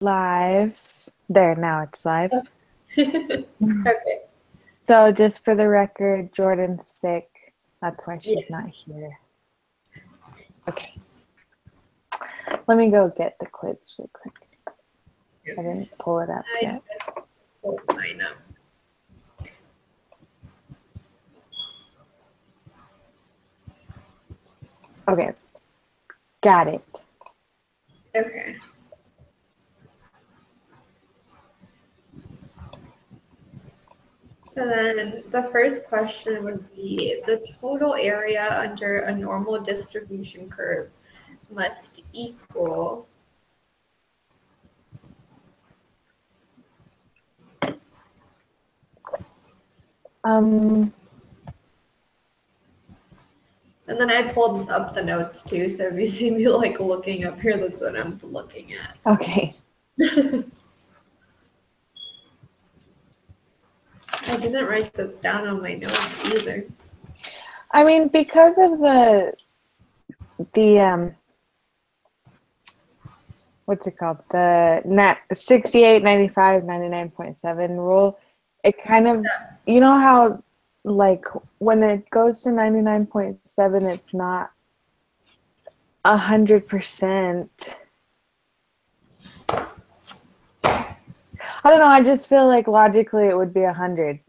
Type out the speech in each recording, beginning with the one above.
Live. There, now it's live. Okay. So just for the record, Jordan's sick. That's why Yeah. she's not here. Okay. Let me go get the quiz real quick. I didn't pull it up yet. Pulled mine up. Okay. Got it. Okay. So then the first question would be the total area under a normal distribution curve must equal Um, and then I pulled up the notes too, so if you see me like looking up here, that's what I'm looking at. okay. I didn't write this down on my notes either. I mean, because of the what's it called? The 68, 95, 99.7 rule, it kind of, you know how like when it goes to 99.7, it's not 100%. I don't know. I just feel like logically it would be 100.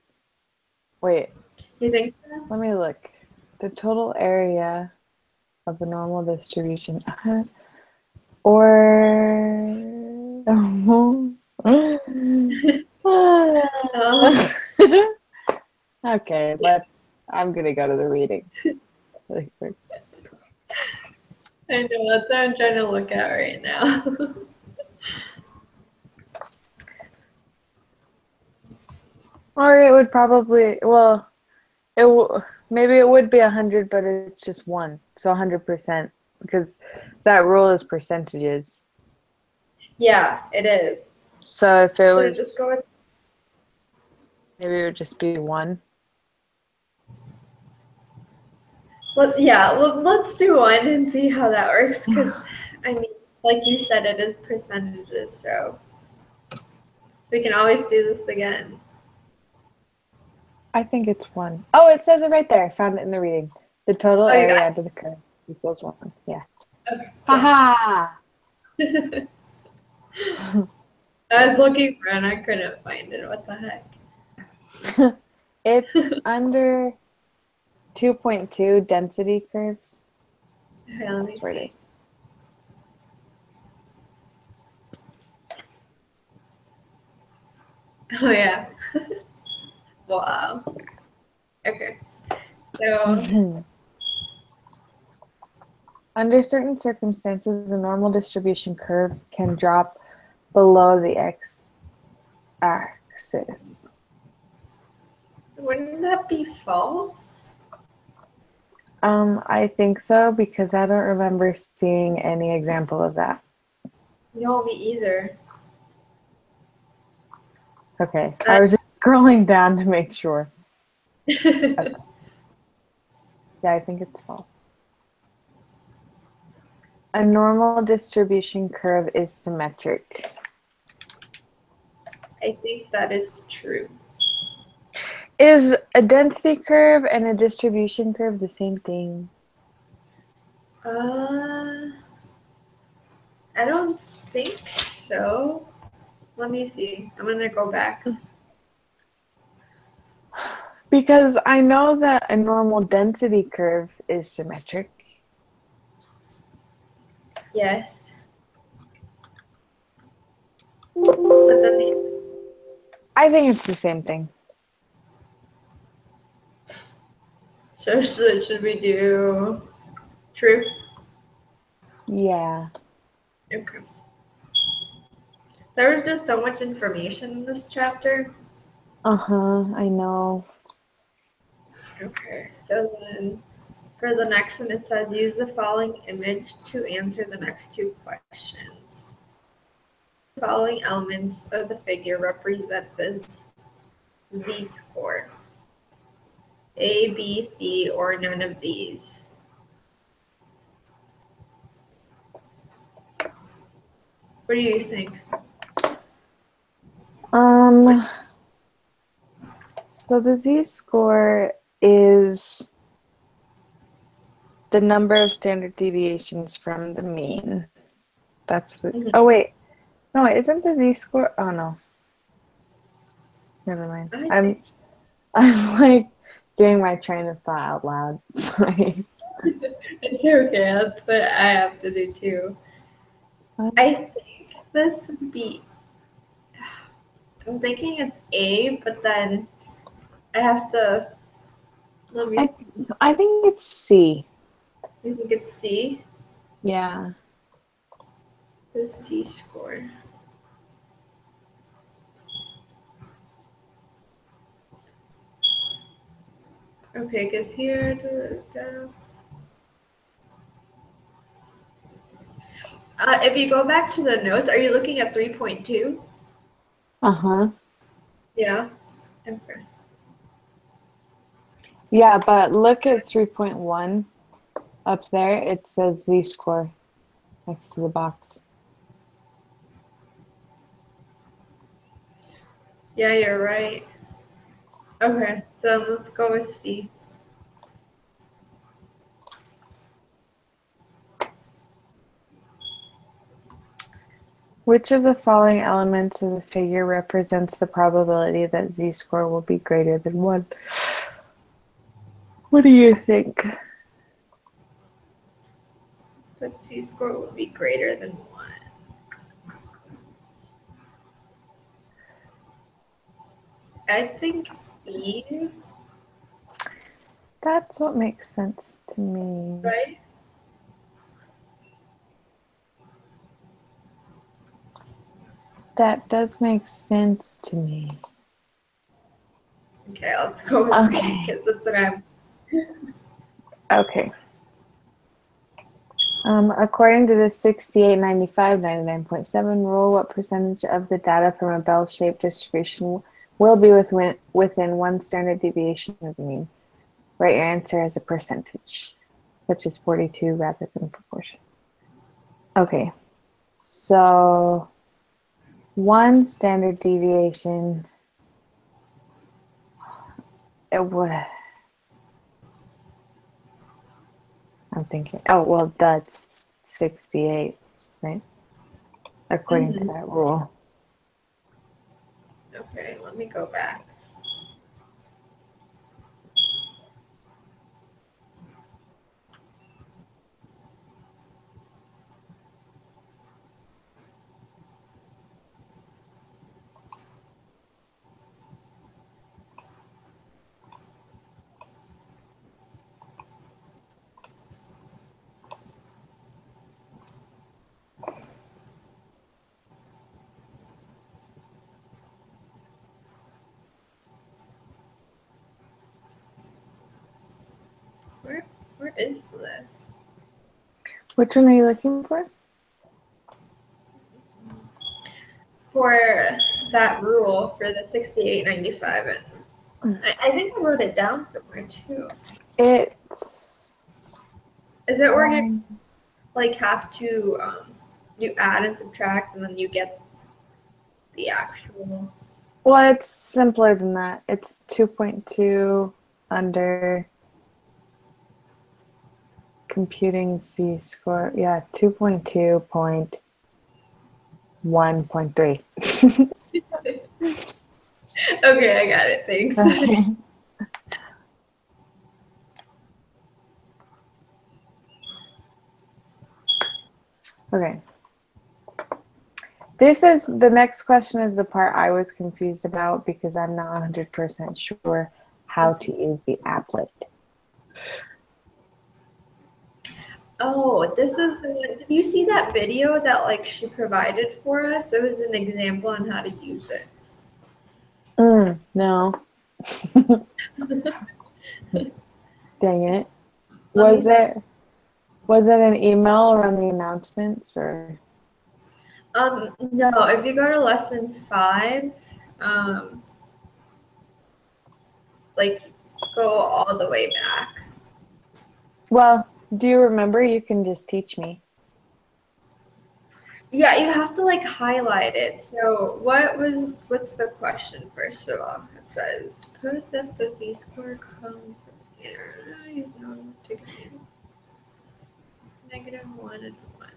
Wait, You think? let me look. The total area of a normal distribution, or okay. I'm gonna go to the reading really quick. I know, that's what I'm trying to look at right now. Or it would probably, well, maybe it would be 100, but it's just one, so 100%, because that rule is percentages. Yeah, it is. So if it So was, just go with maybe it would just be one. let's do one and see how that works. Because I mean, like you said, it is percentages, so we can always do this again. I think it's one. Oh, it says it right there. I found it in the reading. The total Oh, you area got under the curve equals one. Yeah. it? Okay, Haha. cool. I was looking for it and I couldn't find it. What the heck? It's under 2.2 density curves. Okay, let me That's where it see. is. Oh yeah. Wow. Okay. So Under certain circumstances, a normal distribution curve can drop below the x-axis. wouldn't that be false? I think so because I don't remember seeing any example of that. No, me either. Okay, I was just scrolling down to make sure. I Okay. Yeah, I think it's false. A normal distribution curve is symmetric. think that is true. Is a density curve and a distribution curve the same thing? I don't think so. Let me see. I'm gonna go back. Because I know that a normal density curve is symmetric. Yes. But then I think it's the same thing. so should we do true? Yeah. Okay. There was just so much information in this chapter. Uh-huh, I know. Okay, so then for the next one, it says use the following image to answer the next two questions. The following elements of the figure represent the z-score. A, B, C, or none of these. What do you think? Um, so the z-score is the number of standard deviations from the mean. That's the, Mhm. oh wait, no, isn't the z-score? Oh no, never mind. I I'm think I'm like doing my train of thought out loud. Sorry. it's okay. That's what I have to do too. I think this would be. I'm thinking it's A, but then I have to. Let me. I I think it's C. You think it's C? Yeah. The C score. Okay, because here. If you go back to the notes, are you looking at 3.2? Uh-huh. Yeah. Okay. Yeah, but look at 3.1 up there. It says z-score next to the box. Yeah, you're right. Okay, so let's go with C. Which of the following elements of the figure represents the probability that z-score will be greater than 1? What do you think? That C score will be greater than 1. I think B, That's what makes sense to me. right? That does make sense to me. Okay, let's go with B Okay. because that's what I'm. Okay. According to the 68, 95, 99.7 rule, what percentage of the data from a bell-shaped distribution will be within one standard deviation of the mean? Write your answer as a percentage, such as 42 rather than proportion. Okay, so one standard deviation, it would, I'm thinking, oh, well, that's 68, right? According to Mhm. that rule. Okay, let me go back. Where, where is this? Which one are you looking for? For that rule for the 68, 95, and I think I wrote it down somewhere too. It's Is it where you um, like have to you add and subtract and then you get the actual. well, it's simpler than that. It's 2.2 under computing z-score. Yeah, 2.2.1.3. Okay, I got it. Thanks. Okay. Okay. This is the next question is the part I was confused about because I'm not 100% sure how to use the applet. Oh, this is. Did you see that video that like she provided for us? It was an example on how to use it. No. Dang it. Let me. Was it was it an email or on the announcements or No. If you go to lesson 5, um, like go all the way back. well, do you remember? You can just teach me. Yeah, you have to like highlight it. So what's the question first of all? It says, proves that the z-score come from the standard -1 and 1.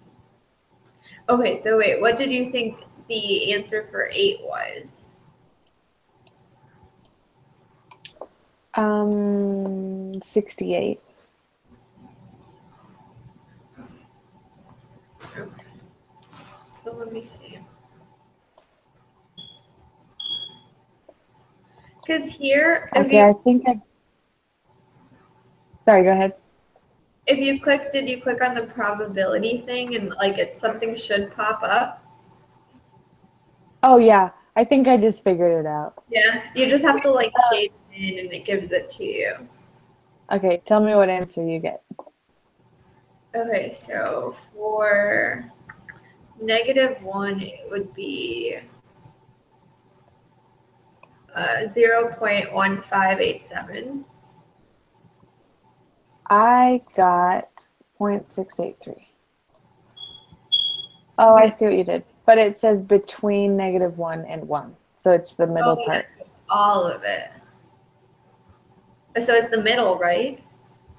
Okay, so wait, what did you think the answer for 8 was? 68. Okay. So let me see. Because here, Okay, I think I. Sorry, go ahead. if you click, did you click on the probability thing and like something should pop up? Oh yeah, I think I just figured it out. Yeah, you just have to like shade it in and it gives it to you. Okay, tell me what answer you get. Okay, so for -1, it would be 0.1587. I got 0.683. Oh, I Okay. see what you did. But it says between -1 and 1. So it's the middle Oh, yeah, part. all of it. So it's the middle, right?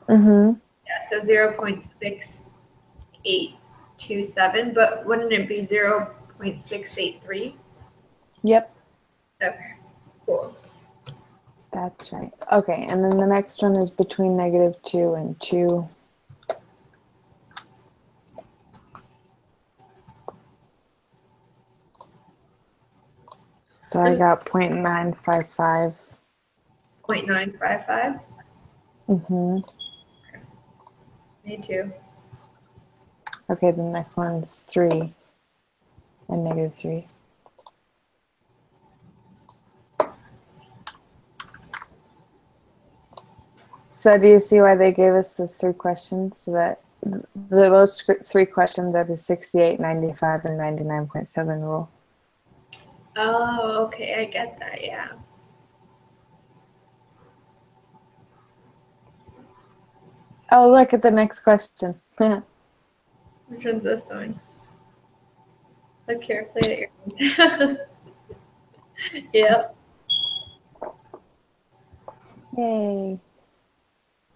Mm-hmm. Yeah, so 0.6827, but wouldn't it be 0.683? Yep, Okay, cool. that's right. Okay, and then the next one is between -2 and 2. So I got 0.955. 0.955? Mm-hmm. Me too. Okay, the next one is 3 and -3. So do you see why they gave us those 3 questions? So that those 3 questions are the 68, 95, and 99.7 rule. Oh, okay, I get that, yeah. Oh, look at the next question. Which one's this one? Look carefully at your Yep. Yay.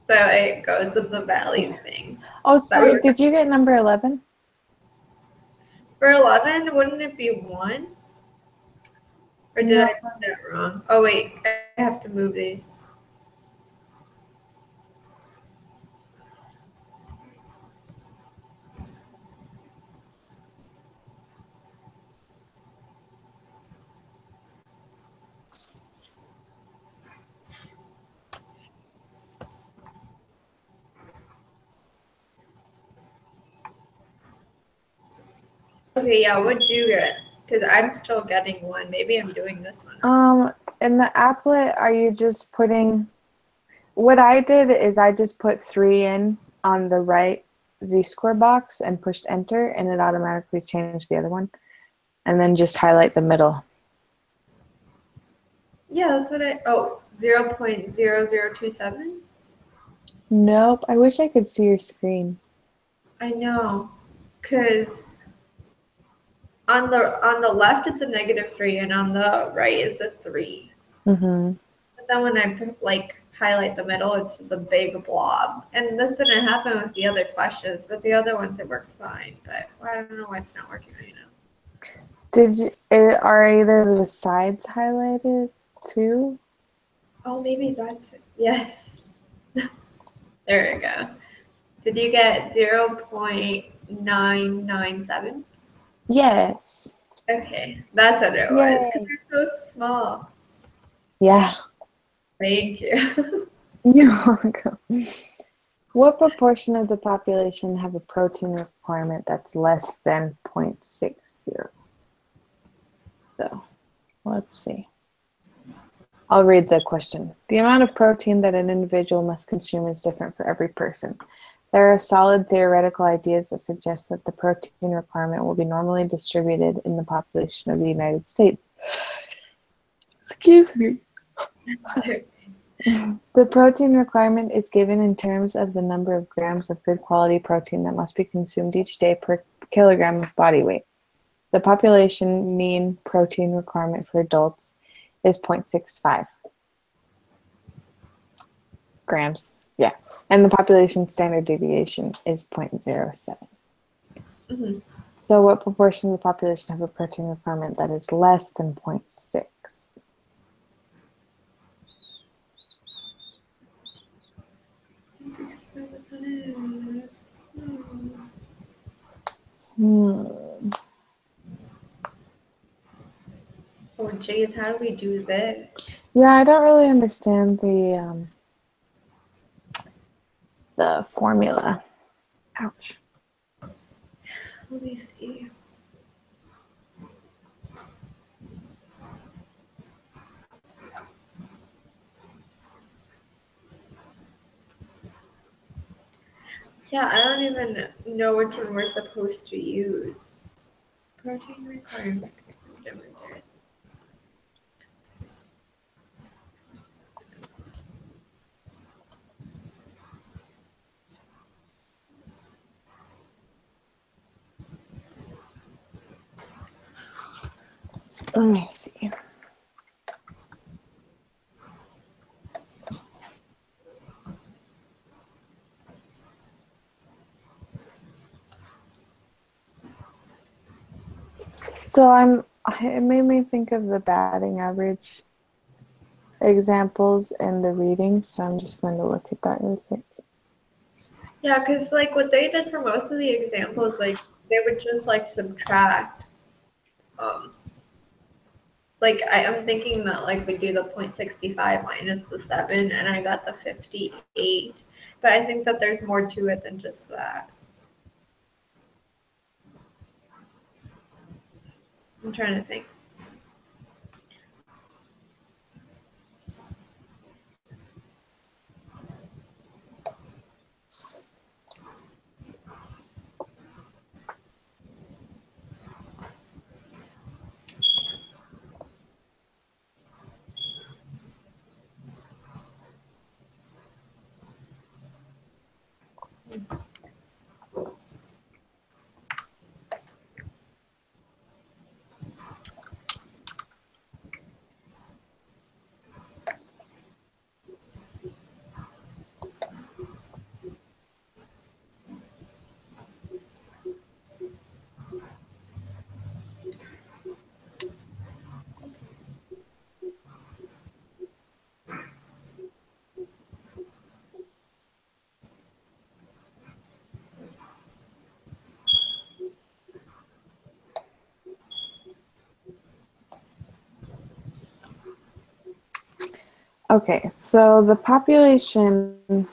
So it goes with the value thing. Oh, That we sorry, were did you get number 11? For 11, wouldn't it be 1? Or did No. I do that wrong? Oh, wait, I have to move these. Okay, yeah, what'd you get? Because I'm still getting 1. Maybe I'm doing this one. In the applet, are you just putting, what I did is I just put 3 in on the right z-score box and pushed enter, and it automatically changed the other one. And then just highlight the middle. Yeah, that's what oh, 0.0027? Nope, I wish I could see your screen. I know, because on the left it's a -3, and on the right is a 3. Mm-hmm. But then when I like highlight the middle, it's just a big blob. And this didn't happen with the other questions, but the other ones it worked fine. But I don't know why it's not working right now. Are either of the sides highlighted too? Oh, maybe that's it. Yes. There we go. Did you get 0.997? Yes. Okay, that's what it was. Because Yay. they're so small. Yeah. Thank you. You're welcome. What proportion of the population have a protein requirement that's less than 0.60? So let's see. I'll read the question. The amount of protein that an individual must consume is different for every person. There are solid theoretical ideas that suggest that the protein requirement will be normally distributed in the population of the United States. Excuse me. The protein requirement is given in terms of the number of grams of good quality protein that must be consumed each day per kilogram of body weight. The population mean protein requirement for adults is 0.65 grams. Yeah. And the population standard deviation is 0.07. Mm-hmm. So what proportion of the population have a protein requirement that is less than 0.6? Oh, geez, how do we do this? Yeah, I don't really understand the formula. Ouch. Let me see. Yeah, I don't even know which one we're supposed to use. Protein requirements. Let me see. So it made me think of the batting average examples in the reading, so I'm just going to look at that real quick. Yeah, because like what they did for most of the examples, like they would just like subtract. Um, like I'm thinking that like we do the 0.65 minus the 7, and I got the 58. But I think that there's more to it than just that. I'm trying to think. Okay, so the population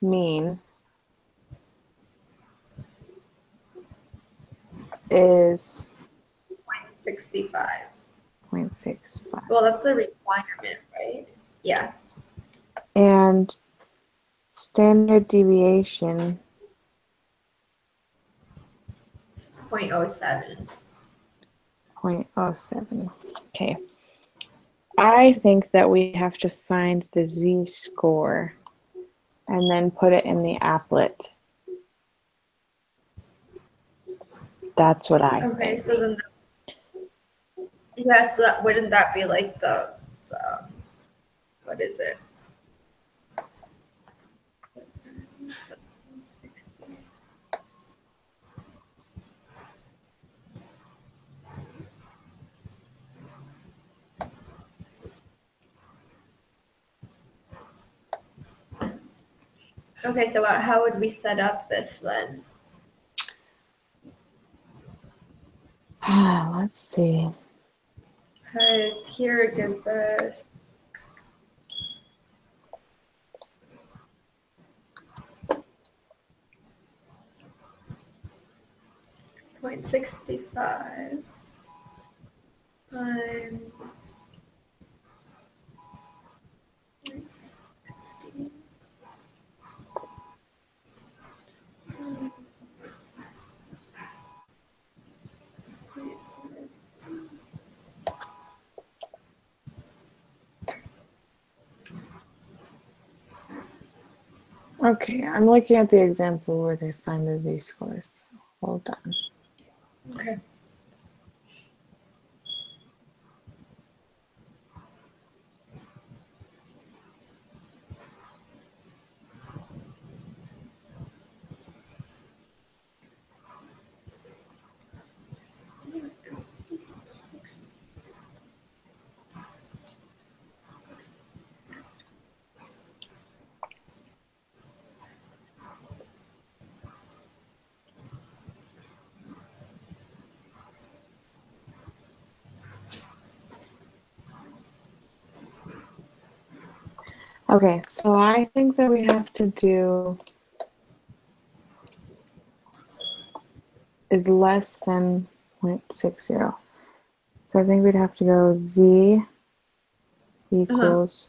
mean is 0.65. 0.65. Well, that's a requirement, right? Yeah. And standard deviation It's 0.07. 0.07. Okay. I think that we have to find the z-score and then put it in the applet. That's what I Okay, think. so then, yeah, so that wouldn't that be like the what is it? Okay, so how would we set up this then? Let's see. Because here it gives us 0.65 times 0.60 times 0.07. Okay, I'm looking at the example where they find the z-scores. Hold on. Okay. Okay, so I think that we have to do is less than 0.60. So I think we'd have to go z equals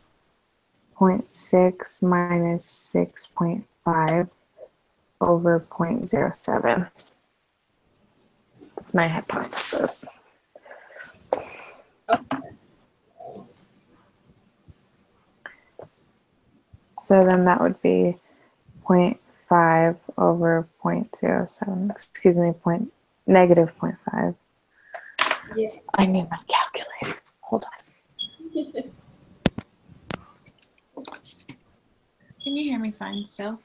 0.6 minus 6.5 over 0.07. That's my hypothesis. So then that would be 0.5 over 0.07. Excuse me, negative 0.5. Yeah. I need my calculator. Hold on. Can you hear me fine still?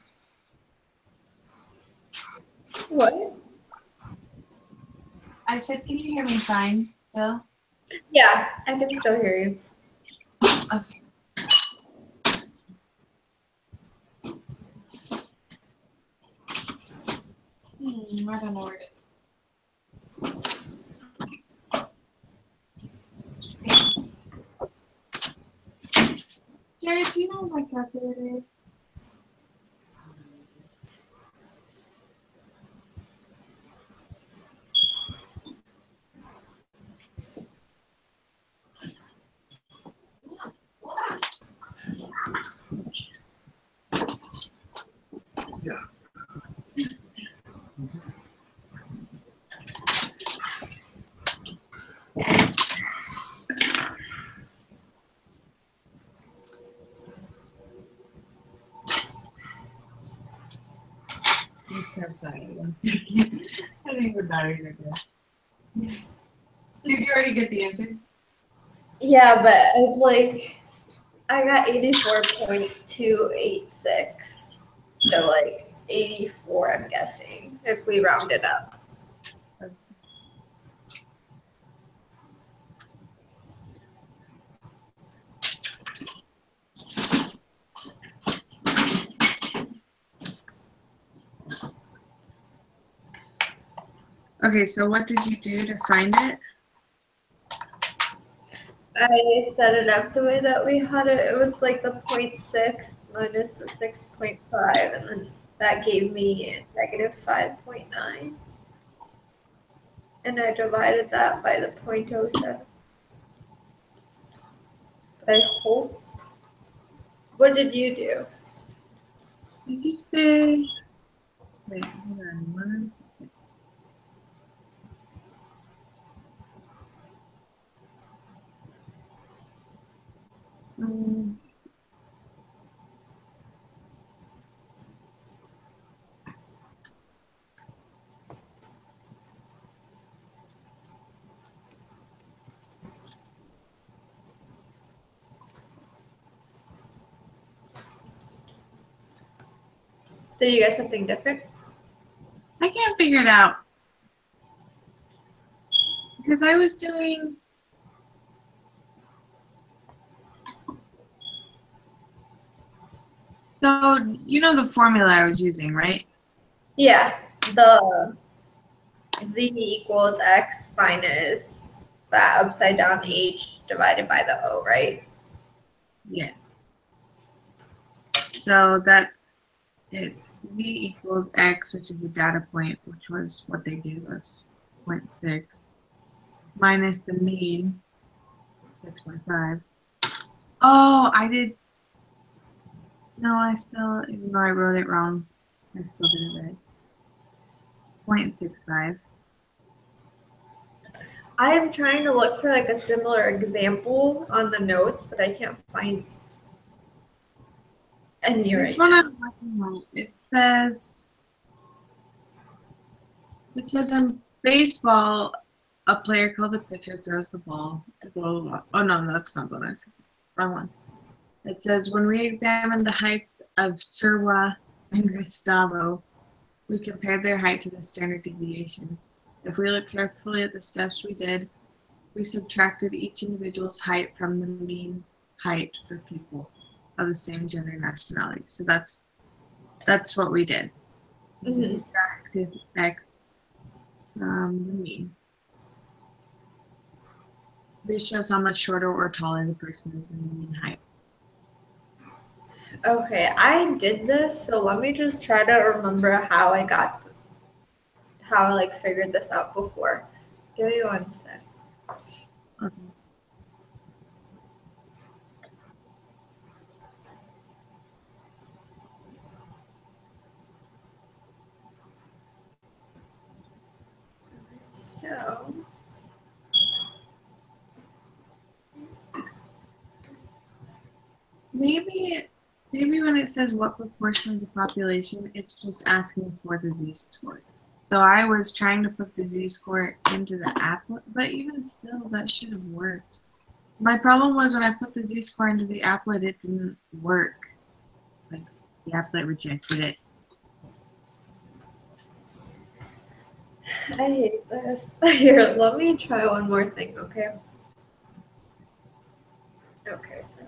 What? I said, can you hear me fine still? Yeah, I can still hear you. Okay. I don't know where it is. Jared, do you know what my calculator is? Yeah. I think we're not even good. Did you already get the answer? Yeah, but I got 84.286. So like 84, I'm guessing, if we round it up. Okay, so what did you do to find it? I set it up the way that we had it. It was like the 0.6 minus the 6.5, and then that gave me negative 5.9. And I divided that by the 0.07. But I hope. What did you do? Did you say? Wait, hold on. 1 second. Did you get something different? I can't figure it out. Because I was doing. So, you know the formula I was using, right? Yeah, the z equals x minus that upside down h divided by the o, right? Yeah. So it's z equals x, which is a data point, which was what they gave us, 0.6, minus the mean, 6.5. Oh, no, even though I wrote it wrong, I still did it right. 0.65. I am trying to look for like a similar example on the notes, but I can't find any right one now. I'm looking at, it says in baseball, a player called the pitcher throws the ball. Blah, blah, blah. Oh no, that's not the one I said. Wrong one. It says when we examined the heights of Sirwa and Gustavo, we compared their height to the standard deviation. If we look carefully at the steps we did, we subtracted each individual's height from the mean height for people of the same gender and nationality. So that's what we did. We subtracted x from the mean. This shows how much shorter or taller the person is than the mean height. Okay, I did this, so let me just try to remember how I like figured this out before. Give me one sec. Okay. So, Maybe when it says what proportion of the population, it's just asking for the z-score. So I was trying to put the z-score into the applet, but even still, that should have worked. My problem was when I put the z-score into the applet, it didn't work. Like the applet rejected it. I hate this. Here, let me try one more thing, okay? Okay, so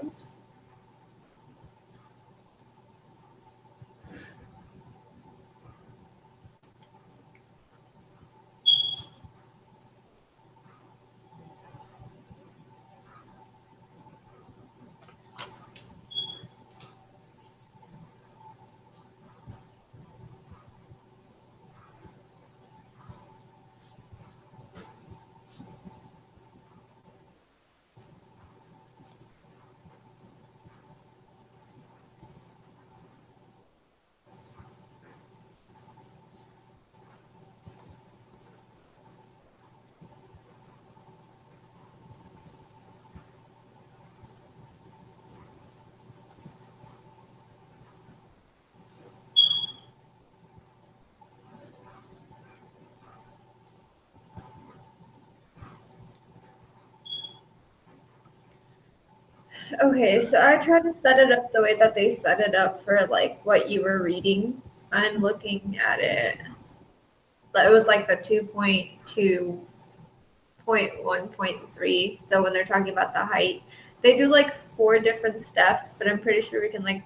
oops. Okay, so I tried to set it up the way that they set it up for like what you were reading. I'm looking at it. It was like the 2.2 0.1.3. So when they're talking about the height, they do like 4 different steps, but I'm pretty sure we can like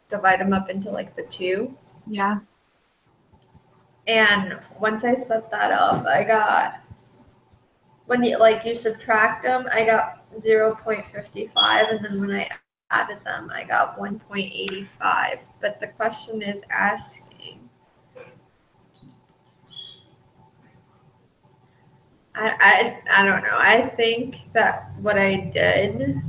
divide them up into like the 2. Yeah. And once I set that up, I got when you subtract them, I got 0.55, and then when I added them, I got 1.85. But the question is asking. I don't know. I think that what I did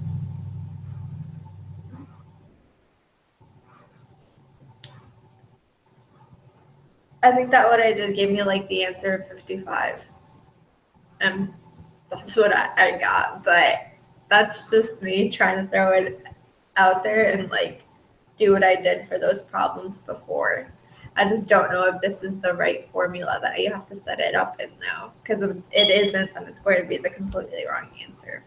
gave me like the answer of 55. And that's what I got. But that's just me trying to throw it out there and like do what I did for those problems before. I just don't know if this is the right formula that you have to set it up in now. Because if it isn't, then it's going to be the completely wrong answer.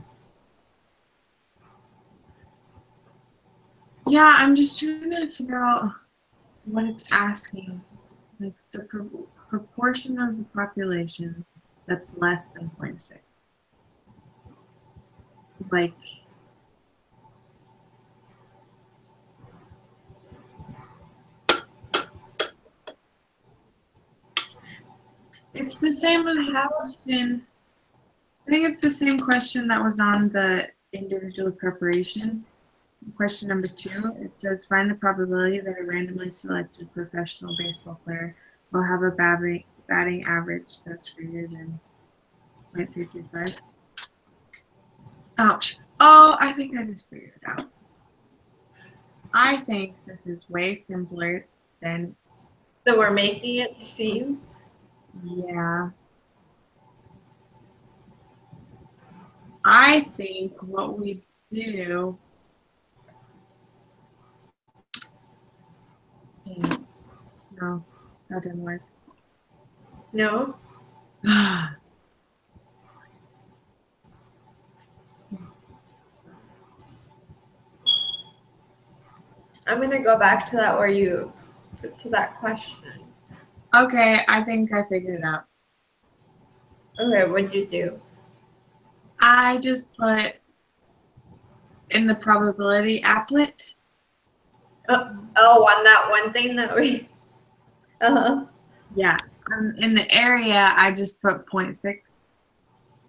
Yeah, I'm just trying to figure out what it's asking. Like the proportion of the population that's less than 0.6. Like, it's the same as the question. I think it's the same question that was on the individual preparation. Question number 2, it says find the probability that a randomly selected professional baseball player will have a batting average that's greater than 0.325. Ouch. Oh, I think I just figured it out. I think this is way simpler than... So we're making it seem? Yeah. I think what we do... No, that didn't work. No? I'm going to go back to that to that question. Okay, I think I figured it out. Okay, what'd you do? I just put in the probability applet. On that one thing that we... Uh-huh. Yeah. In the area, I just put 0.6.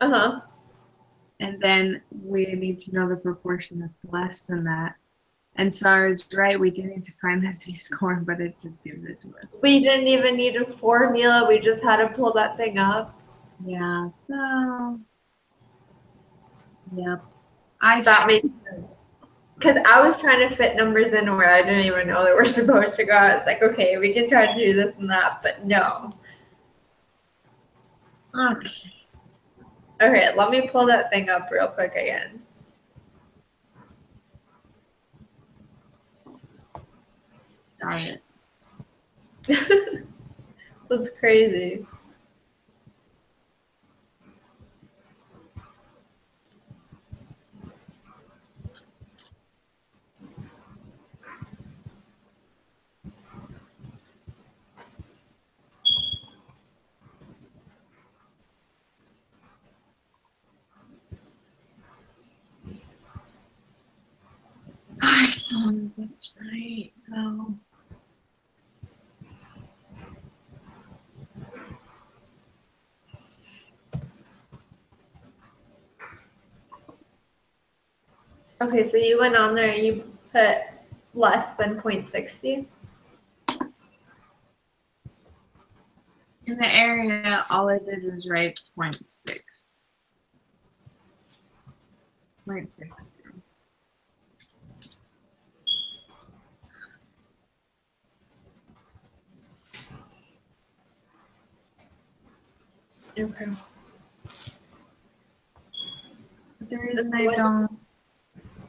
Uh-huh. And then we need to know the proportion that's less than that. And so I was right, we do need to find the z-score, but it just gives it to us. We didn't even need a formula. We just had to pull that thing up. Yeah, so... Yep. That made sense. Because I was trying to fit numbers in where I didn't even know they were supposed to go. I was like, okay, we can try to do this and that, but no. Okay. Okay, let me pull that thing up real quick again. Diet. That's crazy. I saw that's right. No. Okay, so you went on there and you put less than 0.60. In the area, all I did was write 0.6. 0.6. Okay. But the reason I don't...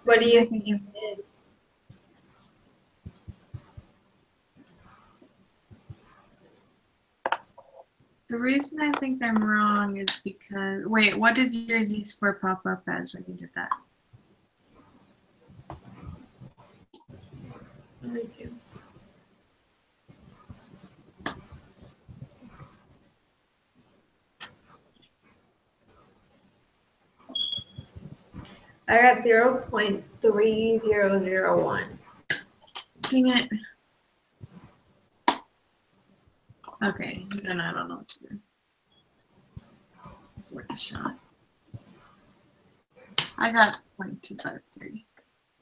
What do you think it is? The reason I think I'm wrong is because... Wait, what did your z-score pop up as when you did that? Let me see. I got 0.3001. Dang it. Okay, then I don't know what to do. Worth a shot. I got 0.253.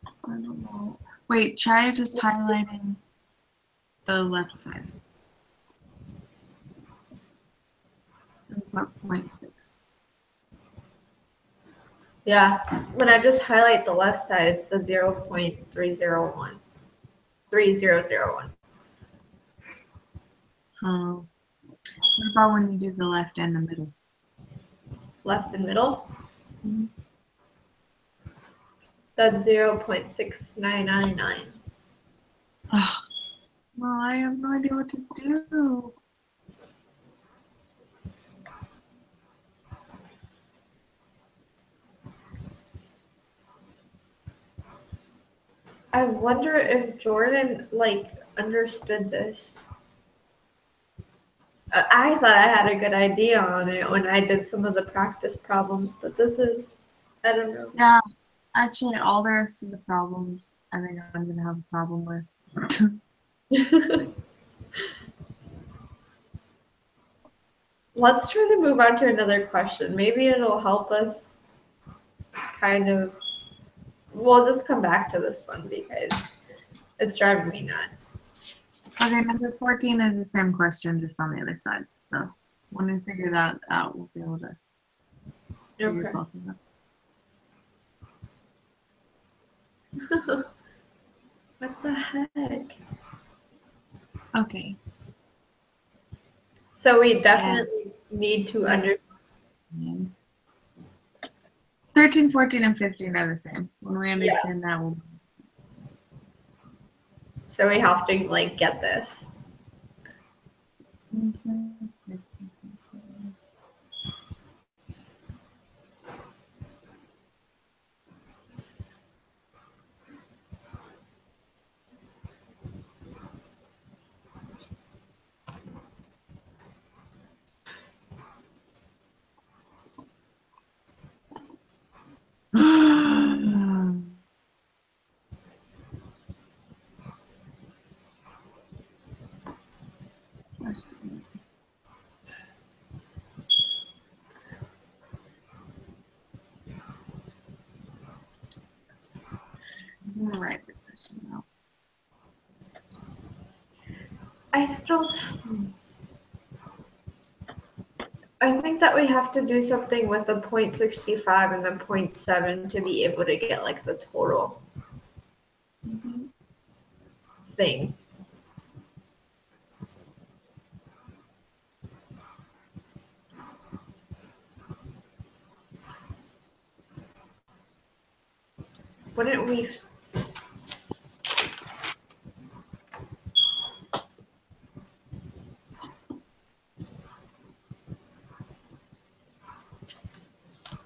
I don't know. Wait, try just highlighting the left side. About 0.6. Yeah, when I just highlight the left side, it's the 0.301. 3001. Oh. What about when you do the left and the middle? Left and middle? Mm-hmm. That's 0.6999. Oh. Well, I have no idea what to do. I wonder if Jordan, understood this. I thought I had a good idea on it when I did some of the practice problems, but this is, I don't know. Yeah, actually, all the rest of the problems, I think I'm going to have a problem with. Let's try to move on to another question. Maybe it'll help us kind of we'll just come back to this one because it's driving me nuts. Okay, number 14 is the same question, just on the other side. So when we figure that out, we'll be able to figure both of them. What the heck? Okay. So we definitely need to understand. 13, 14, and 15 are the same. When we understand that, we'll. So we have to like get this. I'm gonna write the question out. I think that we have to do something with the 0.65 and the 0.7 to be able to get like the total thing. Wouldn't we?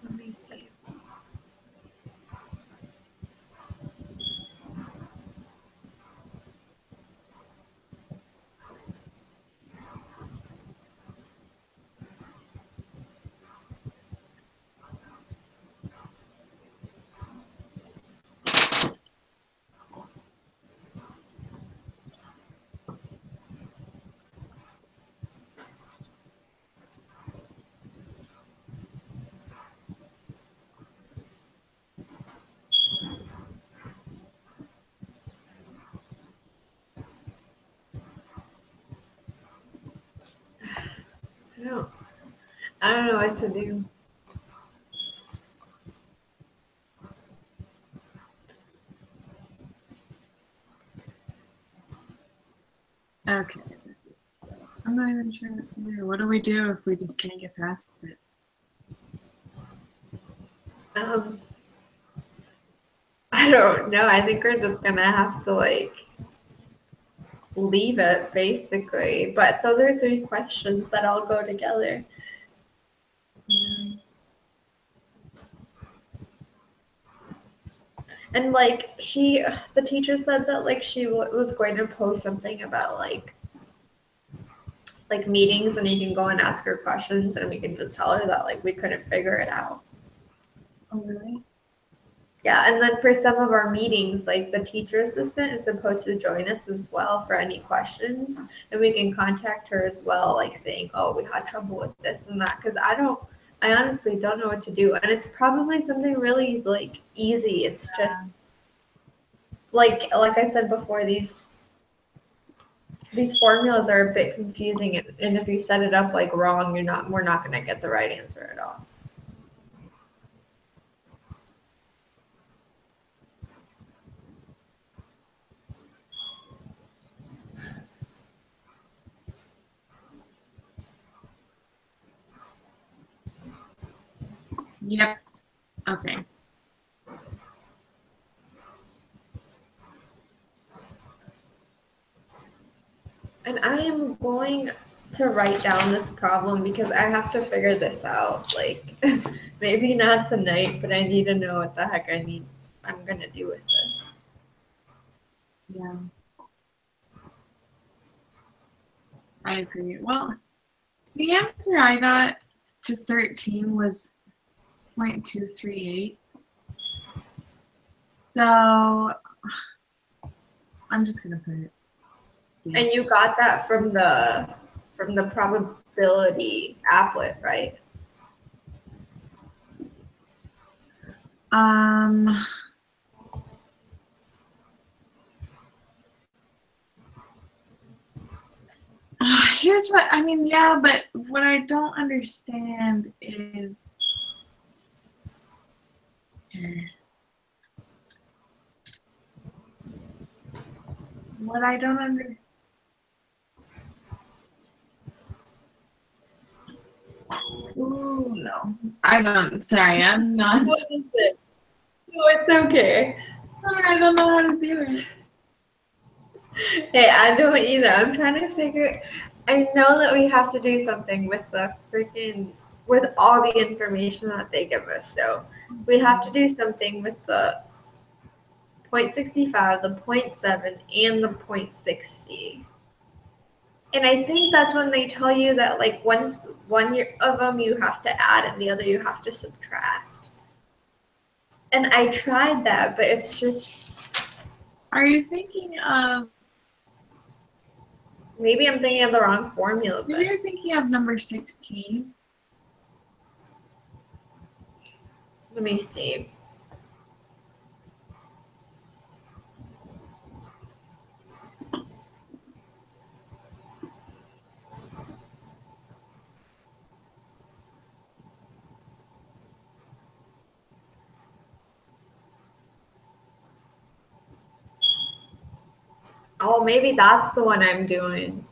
Let me see. I don't know what to do. Okay, this is. I'm not even sure what to do. What do we do if we just can't get past it? I don't know. I think we're just gonna have to like leave it basically. But those are 3 questions that all go together. And like the teacher said that like she was going to post something about like meetings, and you can go and ask her questions, and we can just tell her that like we couldn't figure it out. Oh, really? Yeah, and then for some of our meetings, like the teacher assistant is supposed to join us as well for any questions, and we can contact her as well, like saying, "Oh, we had trouble with this and that," because I honestly don't know what to do, and it's probably something really like easy. It's just like I said before, these formulas are a bit confusing, and if you set it up like wrong, we're not going to get the right answer at all. Yep. Okay. And I am going to write down this problem because I have to figure this out. Like, maybe not tonight, but I need to know what the heck I'm going to do with this. Yeah. I agree. Well, the answer I got to 13 was 0.238. So I'm just gonna put it. Yeah. And you got that from the probability applet, right? Here's what I mean, yeah, but what I don't understand is what I don't understand. Ooh, no. I don't, sorry, I'm not. What is it? No, it's okay. Sorry, I don't know how to do it. Hey, I don't either. I'm trying to figure. I know that we have to do something with the freaking with all the information that they give us. So we have to do something with the 0.65, the 0.7, and the 0.60. And I think that's when they tell you that like once one of them you have to add and the other you have to subtract. And I tried that, but it's just. Are you thinking of? Maybe I'm thinking of the wrong formula. Maybe you're thinking of number 16. Let me see. Oh, maybe that's the one I'm doing.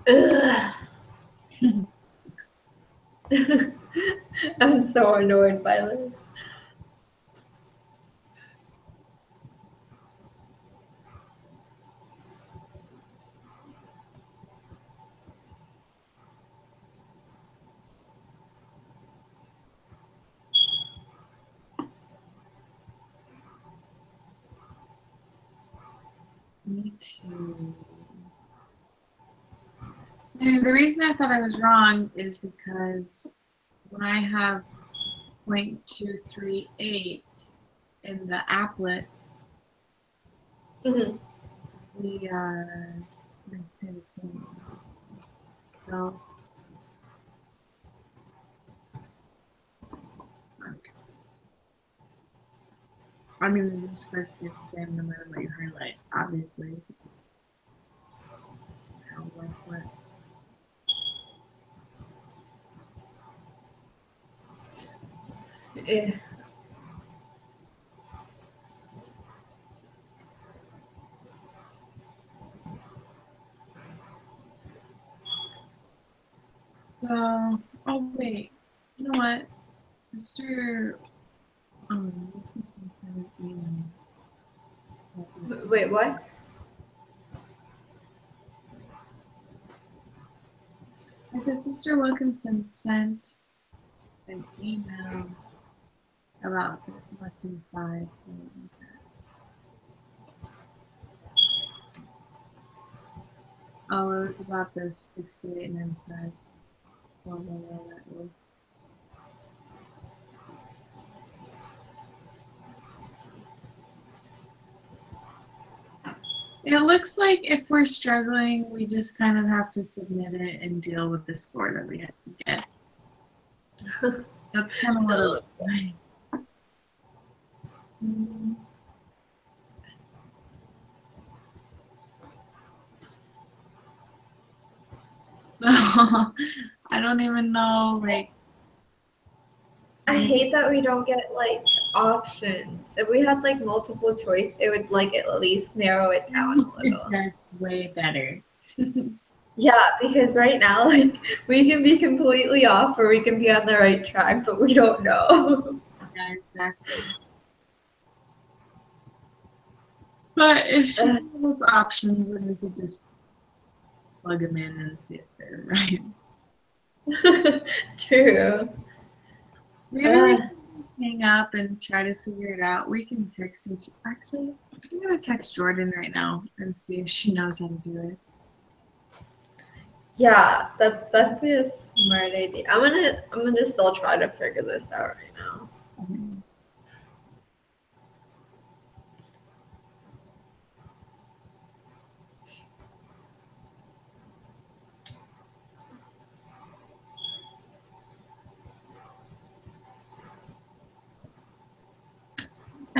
Ugh. I'm so annoyed by this. Me too. And the reason I thought I was wrong is because when I have 0.238 in the applet, Mhm. we stay the same. So I mean, this is supposed to stay the same no matter what you highlight, obviously. How, like, what? Eh. So, oh wait, you know what, Mr. Wilkinson sent an email. Wait, what? I said Sister Wilkinson sent an email about lesson 5. Oh, it was about the 68 and 95. Blah, blah, blah, that was. It looks like if we're struggling, we just kind of have to submit it and deal with the score that we have to get. That's kind of what it looks like. So, I don't even know, like. I hate that we don't get like options. If we had like multiple choice, it would like at least narrow it down a little. That's way better. Yeah, because right now, like we can be completely off or we can be on the right track, but we don't know. Yeah, exactly. But if she has those options, then we could just plug them in and see if they're right. True. Maybe we can hang up and try to figure it out. We can text and actually, I'm gonna text Jordan right now and see if she knows how to do it. Yeah, that'd be a smart idea. I'm gonna still try to figure this out right now.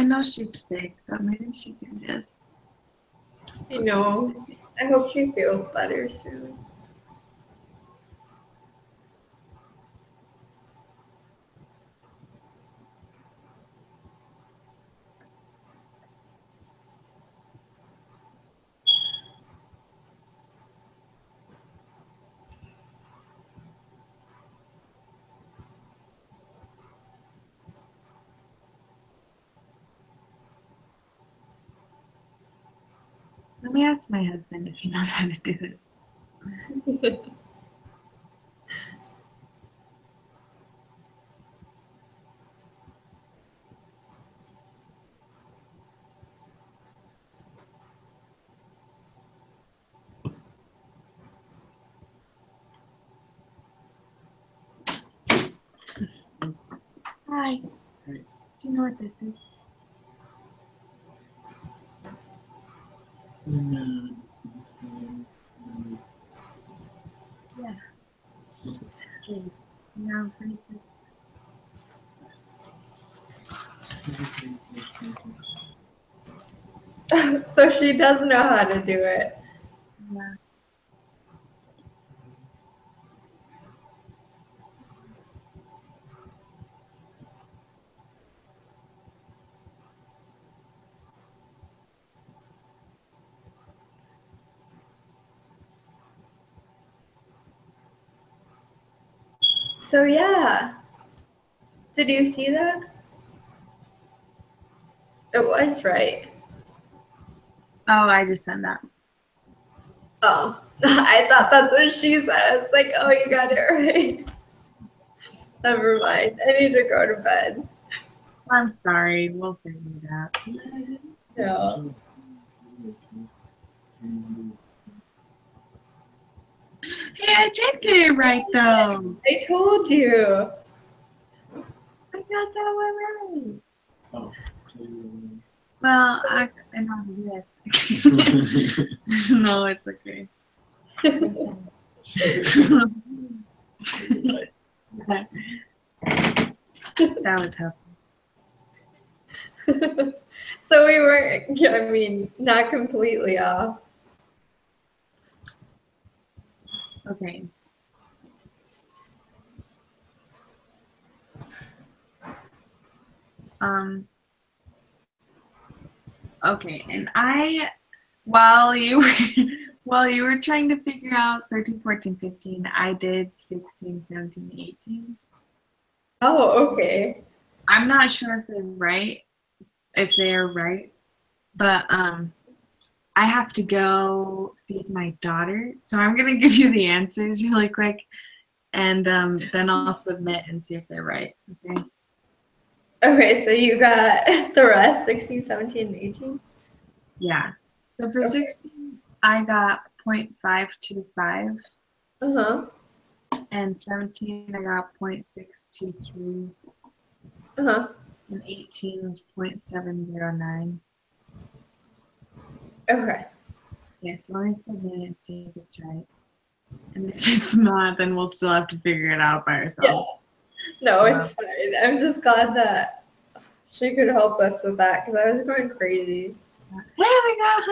I know she's sick, but maybe she can just. I know. I hope she feels better soon. Let me ask my husband if he knows how to do this. Hi. Hi. Do you know what this is? Yeah. Okay. Now, for instance, So she does know how to do it. yeah. So yeah. Did you see that? It was right. Oh, I just sent that. Oh, I thought that's what she said. I was like, oh, you got it right. Never mind. I need to go to bed. I'm sorry. We'll figure it out. No. Hey, I did get it right, though. I told you. I got that one right. Oh. Well, I know the rest. No, it's okay. That was helpful. So we weren't, I mean, not completely off. Okay. Okay, and while you were while you were trying to figure out 13, 14, 15, I did 16, 17, 18. Oh, okay. I'm not sure if they are right, but I have to go feed my daughter, so I'm gonna give you the answers really quick, and then I'll submit and see if they're right. Okay. Okay, so you got the rest, 16, 17, and 18? Yeah. So for Okay. 16, I got 0.525, Uh-huh. and 17, I got 0.623, Uh-huh. and 18 was 0.709. Okay. Yeah, so let me submit it and see if it's right. And if it's not, then we'll still have to figure it out by ourselves. No, it's fine. I'm just glad that she could help us with that because I was going crazy. Hey, we got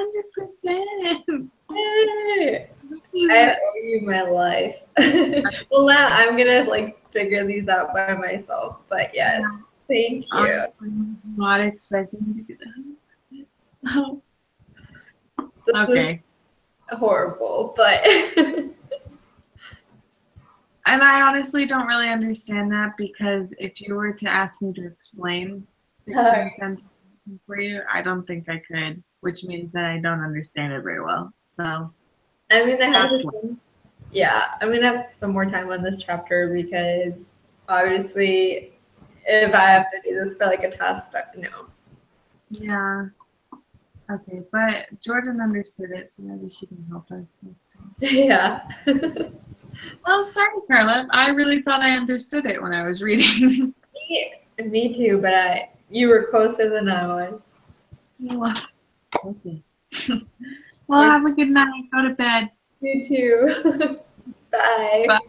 100%! Hey, I owe you my life. Well, now I'm gonna figure these out by myself. But yes, thank you. Honestly, not expecting you to do that. This Okay. is horrible, but And I honestly don't really understand that because if you were to ask me to explain 16 cents for you, I don't think I could, which means that I don't understand it very well. So I'm gonna have that's to. Yeah, I'm gonna have to spend more time on this chapter because obviously, if I have to do this for a task, no. yeah. Okay, but Jordan understood it, so maybe she can help us next time. Yeah. Well, sorry, Carla. I really thought I understood it when I was reading. Me too, but you were closer than I was. Well, okay. Well, have a good night. Go to bed. Me too. Bye. Bye.